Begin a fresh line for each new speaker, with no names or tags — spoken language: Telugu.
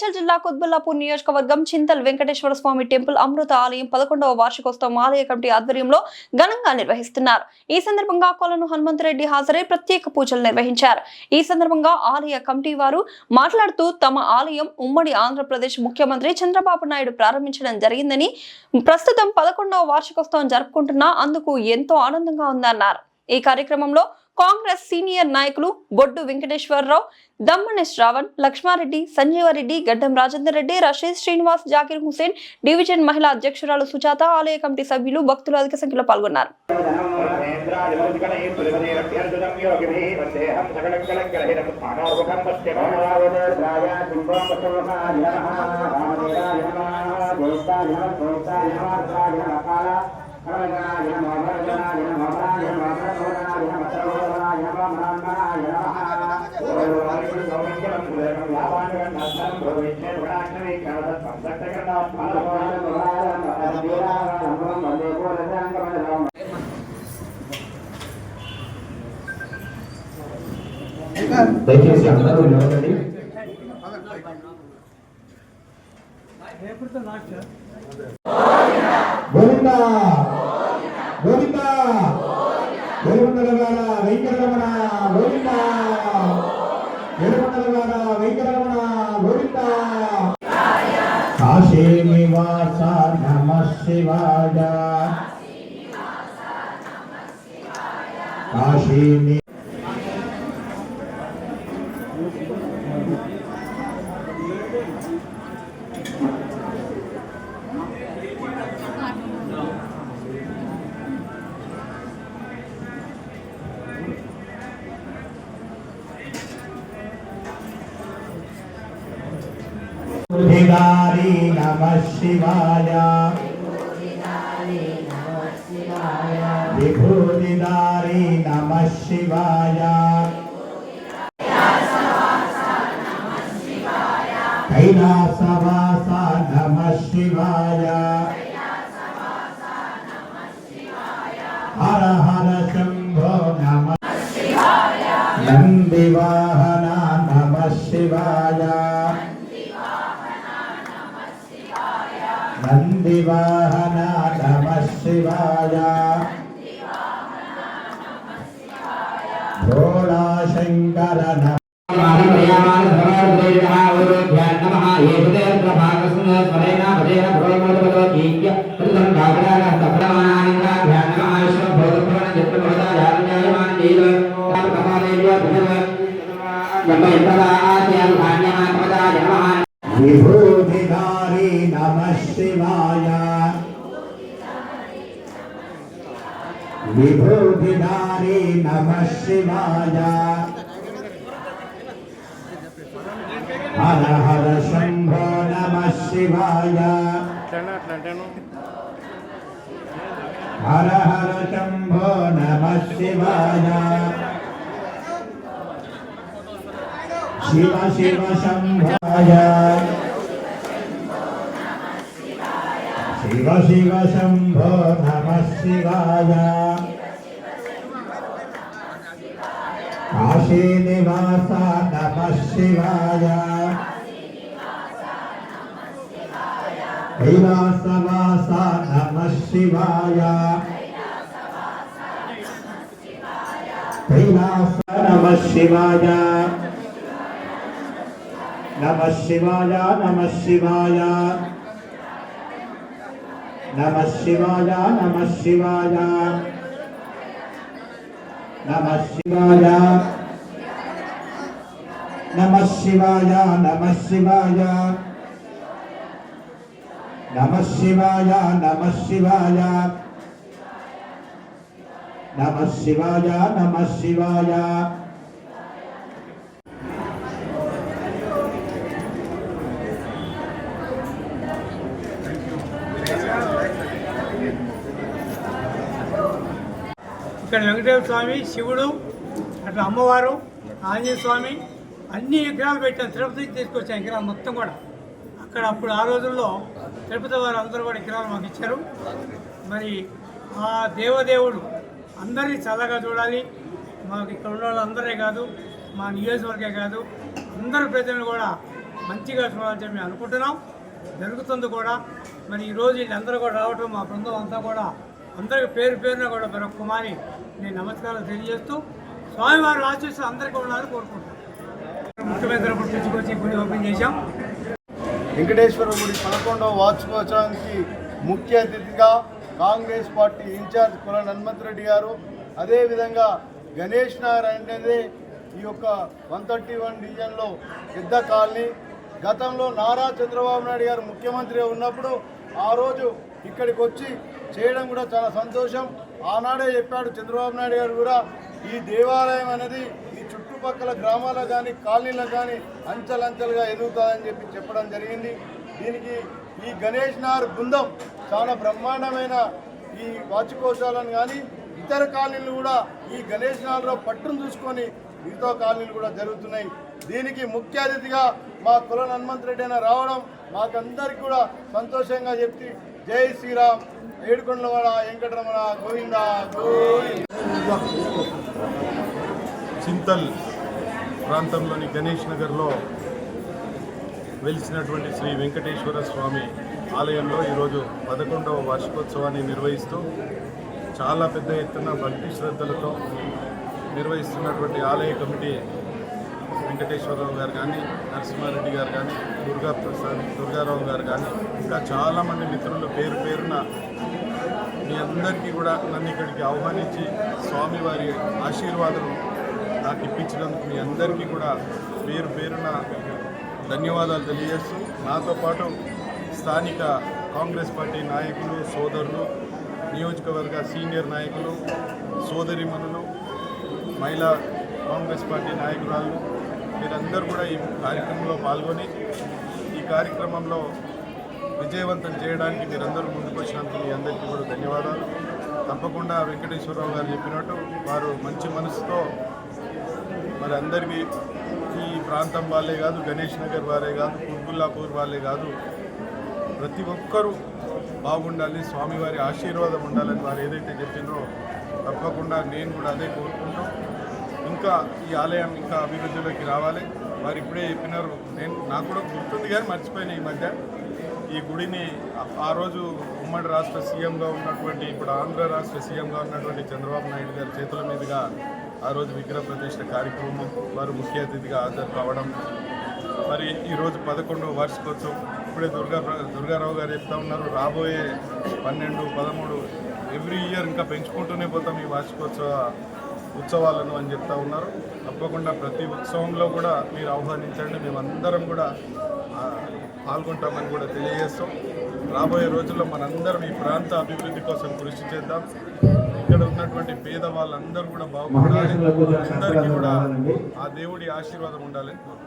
మేడ్చల్ జిల్లా కుత్బుల్లాపూర్ నియోజకవర్గం చింతల్ వెంకటేశ్వర స్వామి టెంపుల్ అమృత ఆలయం 11వ వార్షికోత్సవం ఆలయ కమిటీ ఆధ్వర్యంలో ఘనంగా నిర్వహిస్తున్నారు. ఈ సందర్భంగా కొలను హనుమంతరెడ్డి హాజరై ప్రత్యేక పూజలు నిర్వహించారు. ఈ సందర్భంగా ఆలయ కమిటీ వారు మాట్లాడుతూ తమ ఆలయం ఉమ్మడి ఆంధ్రప్రదేశ్ ముఖ్యమంత్రి చంద్రబాబు నాయుడు ప్రారంభించడం జరిగిందని, ప్రస్తుతం 11వ వార్షికోత్సవం జరుపుకుంటున్నా అందుకు ఎంతో ఆనందంగా ఉందన్నారు. ఈ కార్యక్రమంలో కాంగ్రెస్ సీనియర్ నాయకులు బొడ్డు వెంకటేశ్వరరావు, దమ్మని శ్రావణ్, లక్ష్మారెడ్డి, సంజీవరెడ్డి, గడ్డం రాజేందర్ రెడ్డి, రషీద్, శ్రీనివాస్, జాకిర్ హుసేన్, డివిజన్ మహిళా అధ్యక్షురాలు సుజాత, ఆలయ కమిటీ సభ్యులు, భక్తులు అధిక సంఖ్యలో పాల్గొన్నారు.
దయచేసి అందరూ నిలబడండి. గోవింద గోవింద గోవిందలవాడ వెంకటరమణ గోవింద, గోవిందలవాడ వెంకటరమణ గోవింద. కాశీ నివాస నమః శివాయ, కాశీ విభూతిధారి నమః శివాయ, విభూతిధారి నమః శివాయ, కైలాసవాస నమః శివాయ, హర హర శంభో నమః శివాయ, నందివాహన నమః శివాయ, నందివాహన నమః శివాయ, భోళా శంకర నమః విభూతిధారి నమః శివాయ, విభూతిధారి నమః శివాయ, హర హర శంభో నమః శివాయ, హర హర శంభో నమః శివాయ, శివ శివ శంభాయ, శివ శివ శంభో నమః శివాయ, కాశీ నివాస నమః శివాయ, కైలాసవాస నమః శివాయ, కైలాస నమః శివాయ, నమః శివాయ, నమః శివాయ, నమః శివాయ, నమః శివాయ, నమః శివాయ, నమః శివాయ, నమః శివాయ, నమః శివాయ, నమః శివాయ, నమః శివాయ, నమః శివాయ.
ఇక్కడ వెంకటేశ్వర స్వామి, శివుడు, అట్లా అమ్మవారు, ఆంజనేయ స్వామి అన్ని విగ్రహాలు పెట్టాను. తిరుపతికి తీసుకొచ్చాను విగ్రహాలు మొత్తం కూడా. అక్కడ అప్పుడు ఆ రోజుల్లో తిరుపతి వారు అందరూ కూడా విగ్రహాలు మాకు ఇచ్చారు. మరి ఆ దేవదేవుడు అందరినీ చల్లగా చూడాలి. మాకు ఇక్కడ ఉన్న వాళ్ళందరే కాదు, మా నియోజకవర్గే కాదు, అందరి ప్రజలను కూడా మంచిగా చూడాలని చెప్పి మేము అనుకుంటున్నాం, జరుగుతుంది కూడా. మరి ఈరోజు వీళ్ళందరూ కూడా రావటం మా బృందం అంతా కూడా అందరికీ పేరు పేరున కూడా మరొక కుమారి నేను నమస్కారాలు తెలియజేస్తూ స్వామివారి ఆశీస్సులు అందరికీ ఉండాలని కోరుకుంటున్నాను. ముఖ్యమంత్రి తీసుకొచ్చి గుడి ఓపెన్ చేశాం.
వెంకటేశ్వర గుడి 11వ వార్షికోత్సవానికి ముఖ్య అతిథిగా కాంగ్రెస్ పార్టీ ఇన్ఛార్జ్ కొలను హనుమంతరెడ్డి గారు, అదేవిధంగా గణేష్ నగర్ అనేది ఈ యొక్క 131 డివిజన్లో పెద్ద కాలనీ. గతంలో నారా చంద్రబాబు నాయుడు గారు ముఖ్యమంత్రిగా ఉన్నప్పుడు ఆ రోజు ఇక్కడికి వచ్చి చేయడం కూడా చాలా సంతోషం. ఆనాడే చెప్పాడు చంద్రబాబు నాయుడు గారు కూడా, ఈ దేవాలయం అనేది ఈ చుట్టుపక్కల గ్రామాలకు కానీ కాలనీలకు కానీ అంచెలంచెలుగా ఎదుగుతుందని చెప్పడం జరిగింది. దీనికి ఈ గణేష్ నగర్ బృందం చాలా బ్రహ్మాండమైన ఈ వార్షికోత్సవాలను కానీ ఇతర కాలనీలు కూడా ఈ గణేష్ నగర్లో పట్టును చూసుకొని మిగతా కాలనీలు కూడా జరుగుతున్నాయి. దీనికి ముఖ్య అతిథిగా మా కొలను హనుమంతరెడ్డి అయినా రావడం మాకందరికి కూడా సంతోషంగా చెప్పి జై శ్రీరామ్, ఏడుకొండలవాడ వెంకటరమణ గోవింద గోవింద.
చింతల్ ప్రాంతంలోని గణేష్ నగర్లో వెలిసినటువంటి శ్రీ వెంకటేశ్వర స్వామి ఆలయంలో ఈరోజు 11వ వార్షికోత్సవాన్ని నిర్వహిస్తూ చాలా పెద్ద ఎత్తున భక్తి శ్రద్ధలతో నిర్వహిస్తున్నటువంటి ఆలయ కమిటీ వెంకటేశ్వరరావు గారు కానీ, నరసింహారెడ్డి గారు కానీ, దుర్గారావు గారు కానీ, ఇంకా చాలామంది మిత్రులు పేరు పేరున మీ అందరికీ కూడా నన్ను ఇక్కడికి ఆహ్వానించి స్వామివారి ఆశీర్వాదం నాకు ఇప్పించినందుకు మీ అందరికీ కూడా పేరు పేరున ధన్యవాదాలు తెలియజేస్తూ, నాతో పాటు స్థానిక కాంగ్రెస్ పార్టీ నాయకులు, సోదరులు, నియోజకవర్గ సీనియర్ నాయకులు, సోదరిమణులు, మహిళా కాంగ్రెస్ పార్టీ నాయకురాలు మీరందరూ కూడా ఈ కార్యక్రమంలో పాల్గొని ఈ కార్యక్రమంలో విజయవంతం చేయడానికి మీరందరూ ముందుకు వచ్చినందుకు మీ అందరికీ కూడా ధన్యవాదాలు. తప్పకుండా వెంకటేశ్వరరావు గారు చెప్పినట్టు వారు మంచి మనసుతో మరి అందరికీ ఈ ప్రాంతం వాళ్ళే కాదు, గణేష్ నగర్ వారే కాదు, కుర్బుల్లాపూర్ వాళ్ళే కాదు, ప్రతి ఒక్కరూ బాగుండాలి, స్వామివారి ఆశీర్వాదం ఉండాలని వారు ఏదైతే చెప్పినో తప్పకుండా నేను కూడా అదే కోరుకుంటూ ఇంకా ఈ ఆలయం ఇంకా అభివృద్ధిలోకి రావాలి. వారు ఇప్పుడే చెప్పినారు, నాకు కూడా గుర్తుంది కానీ మర్చిపోయినా ఈ మధ్య. ఈ గుడిని ఆ రోజు ఉమ్మడి రాష్ట్ర సీఎంగా ఉన్నటువంటి, ఇప్పుడు ఆంధ్ర రాష్ట్ర సీఎంగా ఉన్నటువంటి చంద్రబాబు నాయుడు గారి చేతుల మీదుగా ఆ రోజు విగ్రహ ప్రతిష్ఠ కార్యక్రమం వారు ముఖ్య అతిథిగా హాజరు కావడం, మరి ఈరోజు 11వ వార్షికోత్సవం. ఇప్పుడే దుర్గారావు గారు చెప్తా ఉన్నారు, రాబోయే 12, 13 ఎవ్రీ ఇయర్ ఇంకా పెంచుకుంటూనే పోతాం ఈ వార్షికోత్సవ ఉత్సవాలను అని చెప్తా ఉన్నారు. తప్పకుండా ప్రతి ఉత్సవంలో కూడా మీరు ఆహ్వానించండి, మేమందరం కూడా పాల్గొంటామని కూడా తెలియజేస్తాం. రాబోయే రోజుల్లో మనందరం ఈ ప్రాంత అభివృద్ధి కోసం కృషి చేద్దాం. ఇక్కడ ఉన్నటువంటి పేద వాళ్ళందరూ కూడా బాగుండాలి, అందరికీ కూడా ఆ దేవుడి ఆశీర్వాదం ఉండాలని కోరుకుంటున్నాం.